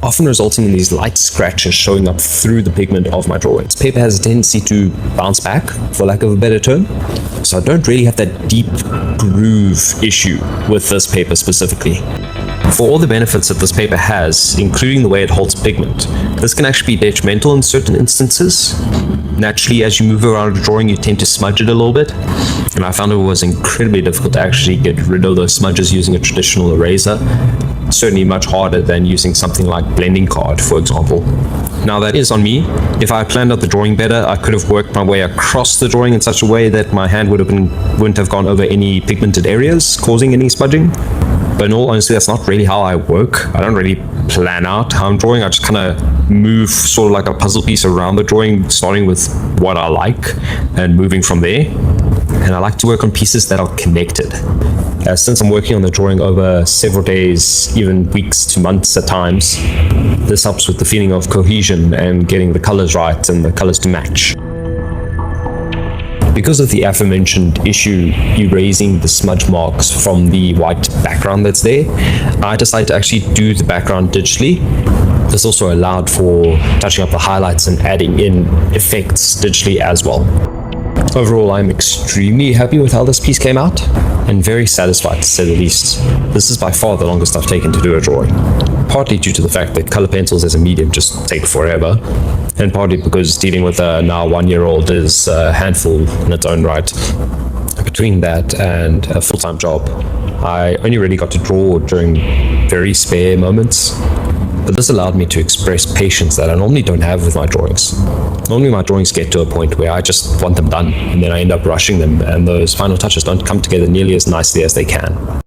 often resulting in these light scratches showing up through the pigment of my drawings. Paper has a tendency to bounce back, for lack of a better term, so I don't really have that deep groove issue with this paper specifically. For all the benefits that this paper has, including the way it holds pigment, this can actually be detrimental in certain instances. Naturally, as you move around a drawing, you tend to smudge it a little bit, and I found it was incredibly difficult to actually get rid of those smudges using a traditional eraser. Certainly much harder than using something like blending card, for example. Now that is on me. If I planned out the drawing better, I could have worked my way across the drawing in such a way that my hand wouldn't have gone over any pigmented areas, causing any smudging. But in all honesty, that's not really how I work. I don't really plan out how I'm drawing. I just kind of move sort of like a puzzle piece around the drawing, starting with what I like and moving from there. And I like to work on pieces that are connected. Since I'm working on the drawing over several days, even weeks to months at times, this helps with the feeling of cohesion and getting the colors right and the colors to match. Because of the aforementioned issue erasing the smudge marks from the white background that's there, I decided to actually do the background digitally. This also allowed for touching up the highlights and adding in effects digitally as well. Overall, I'm extremely happy with how this piece came out, and very satisfied to say the least. This is by far the longest I've taken to do a drawing, partly due to the fact that color pencils as a medium just take forever, and partly because dealing with a now 1-year-old is a handful in its own right. Between that and a full-time job, I only really got to draw during very spare moments. But this allowed me to express patience that I normally don't have with my drawings. Normally my drawings get to a point where I just want them done, and then I end up rushing them, and those final touches don't come together nearly as nicely as they can.